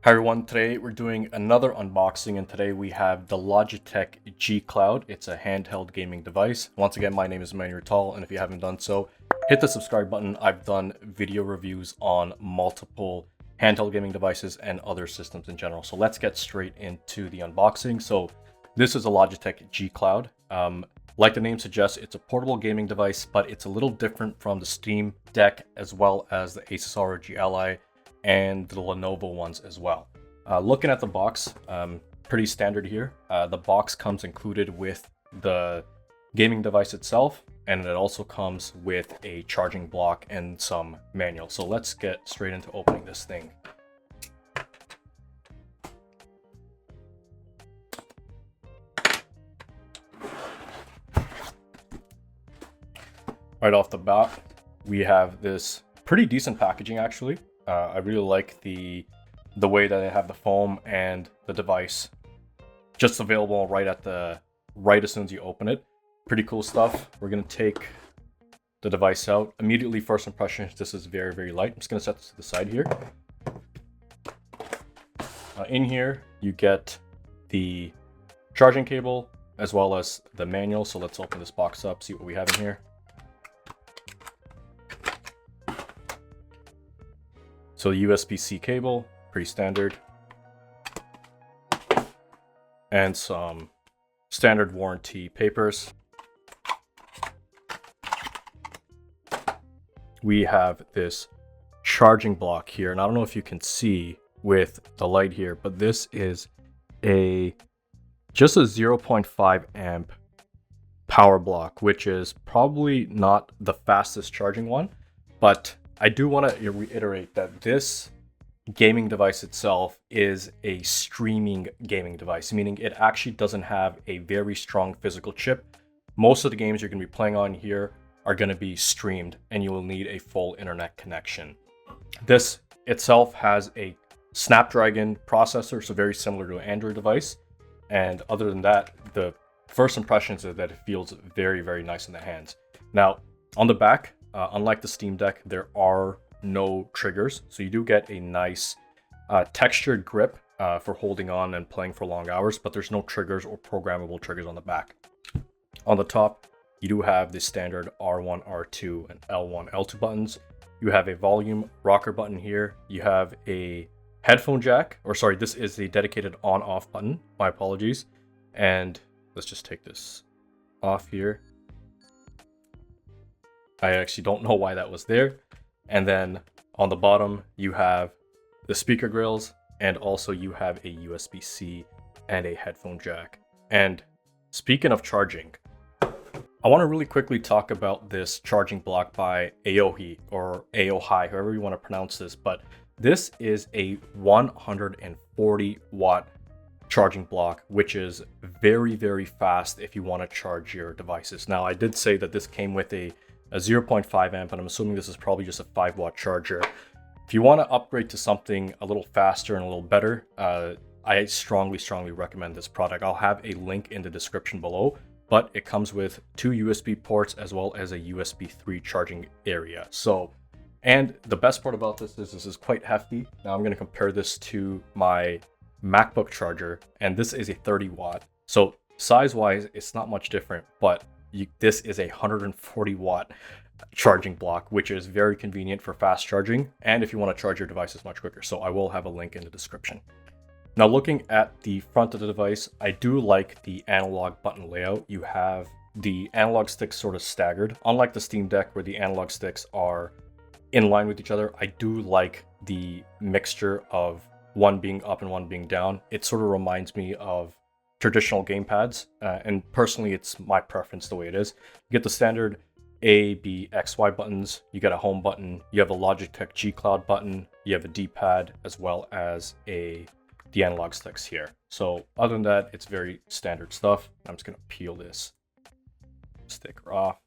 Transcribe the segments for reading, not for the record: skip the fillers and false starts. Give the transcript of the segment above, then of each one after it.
Hi everyone, today we're doing another unboxing and today we have the Logitech G Cloud. It's a handheld gaming device. Once again, my name is Manuel Tall, and if you haven't done so, hit the subscribe button. I've done video reviews on multiple handheld gaming devices and other systems in general. So let's get straight into the unboxing. So this is a Logitech G Cloud. Like the name suggests, it's a portable gaming device, but it's a little different from the Steam Deck as well as the Asus ROG Ally and the Lenovo ones as well. Looking at the box, pretty standard here. The box comes included with the gaming device itself, and it also comes with a charging block and some manual. So let's get straight into opening this thing. Right off the bat, we have this pretty decent packaging actually. I really like the way that they have the foam and the device just available right as soon as you open it. Pretty cool stuff. We're gonna take the device out. Immediately, first impressions, this is very, very light. I'm just gonna set this to the side here. In here, you get the charging cable as well as the manual. So let's open this box up, see what we have in here. So USB-C cable, pretty standard. And some standard warranty papers. We have this charging block here, and I don't know if you can see with the light here, but this is just a 0.5 amp power block, which is probably not the fastest charging one, but I do want to reiterate that this gaming device itself is a streaming gaming device, meaning it actually doesn't have a very strong physical chip. Most of the games you're going to be playing on here are going to be streamed, and you will need a full internet connection. This itself has a Snapdragon processor, so very similar to an Android device. And other than that, the first impressions is that it feels very, very nice in the hands. Now, on the back, unlike the Steam Deck, there are no triggers. So you do get a nice textured grip for holding on and playing for long hours, but there's no triggers or programmable triggers on the back. On the top, you do have the standard R1, R2, and L1, L2 buttons. You have a volume rocker button here. You have a headphone jack, or sorry, this is the dedicated on-off button. My apologies. And let's just take this off here. I actually don't know why that was there. And then on the bottom, you have the speaker grills, and also you have a USB-C and a headphone jack. And speaking of charging, I want to really quickly talk about this charging block by Aohi, or Aohi, however you want to pronounce this, but this is a 140 watt charging block, which is very, very fast if you want to charge your devices. Now, I did say that this came with a 0.5 amp, and I'm assuming this is probably just a 5 watt charger. If you want to upgrade to something a little faster and a little better, I strongly recommend this product. I'll have a link in the description below, but it comes with 2 USB ports as well as a USB 3 charging area. And the best part about this is quite hefty. Now I'm going to compare this to my MacBook charger, and this is a 30 watt. So size wise, it's not much different, but this is a 140 watt charging block, which is very convenient for fast charging and if you want to charge your devices much quicker. So I will have a link in the description. Now, looking at the front of the device, I do like the analog button layout. You have the analog sticks sort of staggered. Unlike the Steam Deck where the analog sticks are in line with each other, I do like the mixture of one being up and one being down. It sort of reminds me of traditional gamepads, and personally it's my preference the way it is. You get the standard A, B, X, Y buttons, you get a home button, you have a Logitech G Cloud button, you have a D-pad, as well as the analog sticks here. So other than that, it's very standard stuff. I'm just gonna peel this sticker off.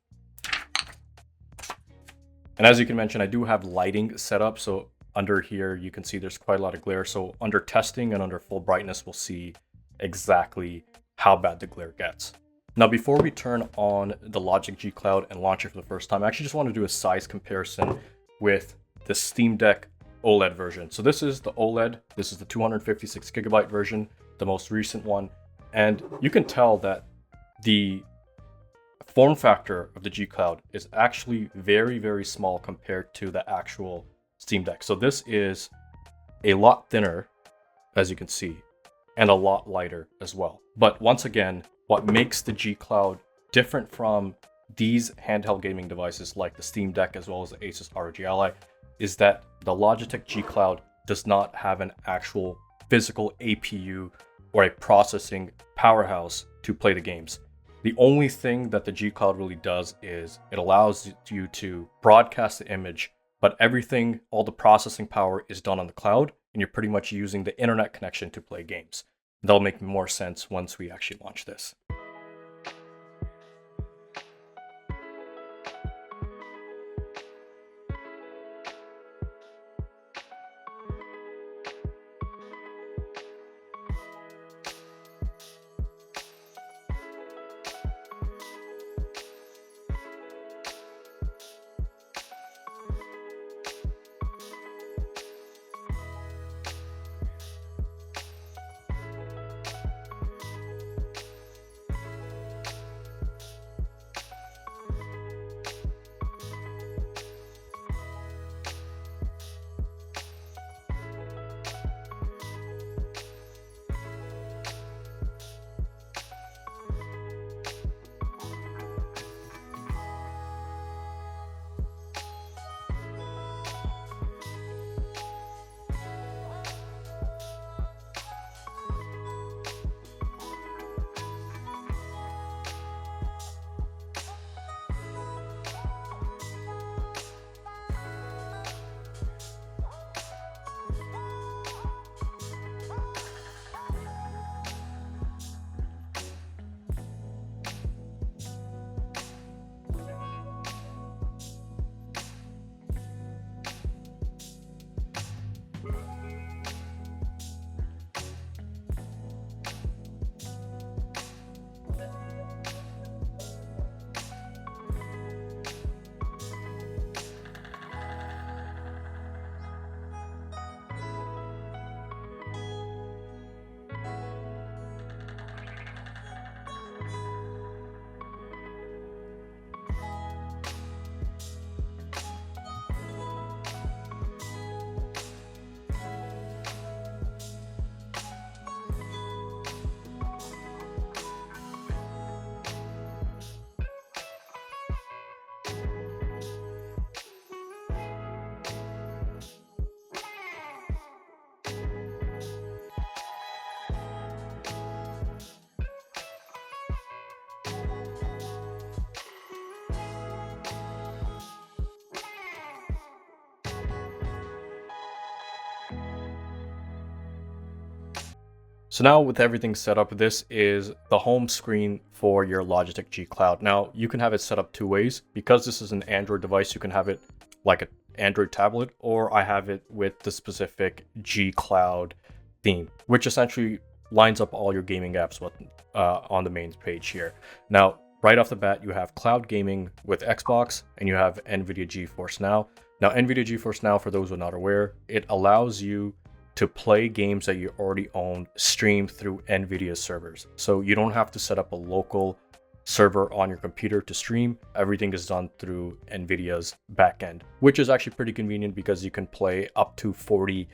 And as you can mention, I do have lighting set up, so under here you can see there's quite a lot of glare. So under testing and under full brightness, we'll see exactly how bad the glare gets. Now, before we turn on the Logitech G Cloud and launch it for the first time, I actually just want to do a size comparison with the Steam Deck OLED version. So this is the OLED. This is the 256 gigabyte version, the most recent one. And you can tell that the form factor of the G Cloud is actually very, very small compared to the actual Steam Deck. So this is a lot thinner, as you can see, and a lot lighter as well. But once again, what makes the G Cloud different from these handheld gaming devices like the Steam Deck as well as the Asus ROG Ally is that the Logitech G Cloud does not have an actual physical APU or a processing powerhouse to play the games. The only thing that the G Cloud really does is it allows you to broadcast the image, but everything, all the processing power is done on the cloud, and you're pretty much using the internet connection to play games. That'll make more sense once we actually launch this. So now with everything set up, this is the home screen for your Logitech G Cloud. Now you can have it set up two ways. Because this is an Android device, you can have it like an Android tablet, or I have it with the specific G Cloud theme, which essentially lines up all your gaming apps on the main page here. Now, right off the bat, you have cloud gaming with Xbox, and you have NVIDIA GeForce Now. Now, NVIDIA GeForce Now, for those who are not aware, it allows you to play games that you already own stream through NVIDIA servers. So you don't have to set up a local server on your computer to stream. Everything is done through NVIDIA's backend, which is actually pretty convenient because you can play up to 40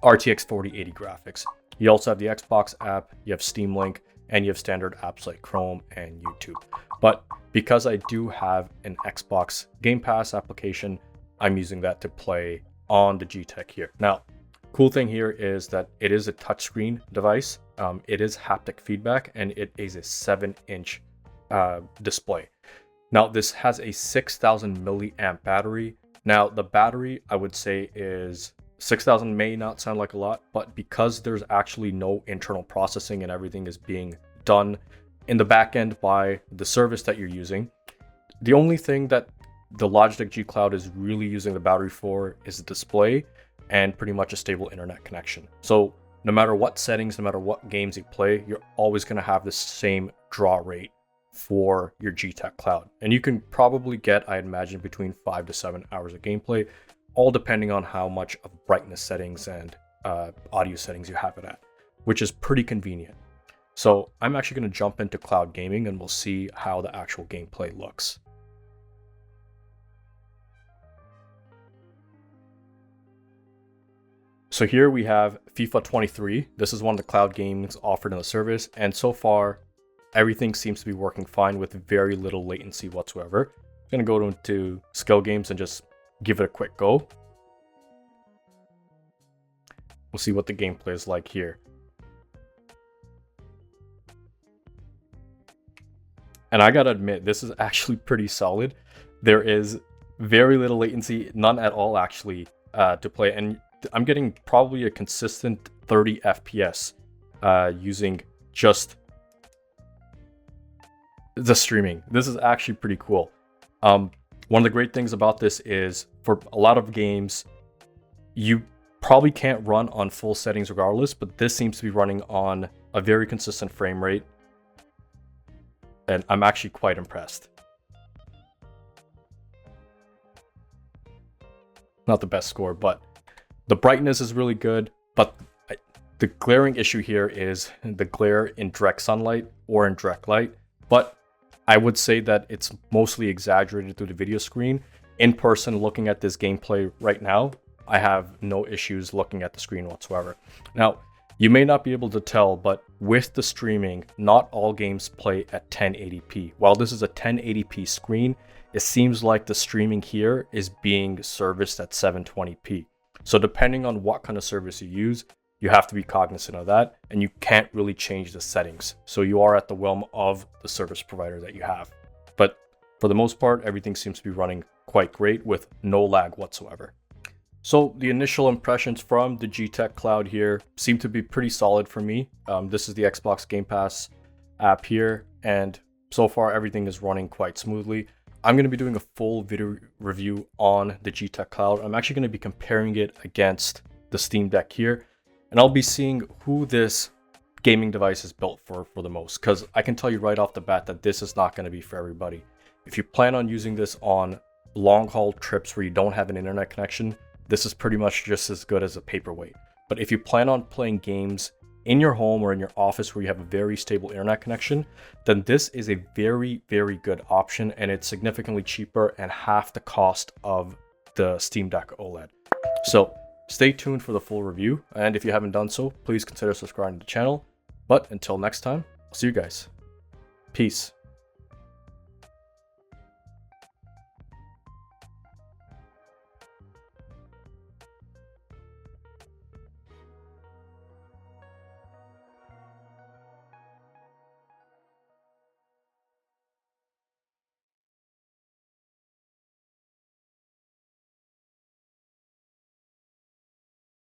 RTX 4080 graphics. You also have the Xbox app, you have Steam Link, and you have standard apps like Chrome and YouTube. But because I do have an Xbox Game Pass application, I'm using that to play on the G-Tech here. Now, cool thing here is that it is a touchscreen device. It is haptic feedback, and it is a 7-inch display. Now, this has a 6,000 milliamp battery. Now, the battery, I would say, is 6,000 may not sound like a lot, but because there's actually no internal processing and everything is being done in the back end by the service that you're using, the only thing that the Logitech G Cloud is really using the battery for is the display and pretty much a stable internet connection. So no matter what settings, no matter what games you play, you're always going to have the same draw rate for your G-Tech Cloud. And you can probably get, I imagine, between 5 to 7 hours of gameplay all depending on how much of brightness settings and audio settings you have it at, which is pretty convenient. So I'm actually going to jump into cloud gaming and we'll see how the actual gameplay looks. So here we have FIFA 23. This is one of the cloud games offered in the service, and so far everything seems to be working fine with very little latency whatsoever. I'm going to go into skill games and just give it a quick go. We'll see what the gameplay is like here. And I gotta admit, this is actually pretty solid. There is very little latency, none at all actually, to play. And I'm getting probably a consistent 30 FPS using just the streaming. This is actually pretty cool. One of the great things about this is for a lot of games, you probably can't run on full settings regardless, but this seems to be running on a very consistent frame rate. And I'm actually quite impressed. Not the best score, but the brightness is really good. But the glaring issue here is the glare in direct sunlight or in direct light. But I would say that it's mostly exaggerated through the video screen. In person, looking at this gameplay right now, I have no issues looking at the screen whatsoever. Now, you may not be able to tell, but with the streaming, not all games play at 1080p. While this is a 1080p screen, it seems like the streaming here is being serviced at 720p. So depending on what kind of service you use, you have to be cognizant of that, and you can't really change the settings. So you are at the whim of the service provider that you have. But for the most part, everything seems to be running quite great with no lag whatsoever. So the initial impressions from the G Cloud here seem to be pretty solid for me. This is the Xbox Game Pass app here, and so far everything is running quite smoothly. I'm going to be doing a full video review on the G Cloud. I'm actually going to be comparing it against the Steam Deck here, and I'll be seeing who this gaming device is built for the most, because I can tell you right off the bat that this is not going to be for everybody. If you plan on using this on long haul trips where you don't have an internet connection, this is pretty much just as good as a paperweight. But if you plan on playing games in your home or in your office where you have a very stable internet connection, then this is a very, very good option, and it's significantly cheaper and half the cost of the Steam Deck OLED. So stay tuned for the full review, and if you haven't done so, please consider subscribing to the channel. But until next time, I'll see you guys. Peace.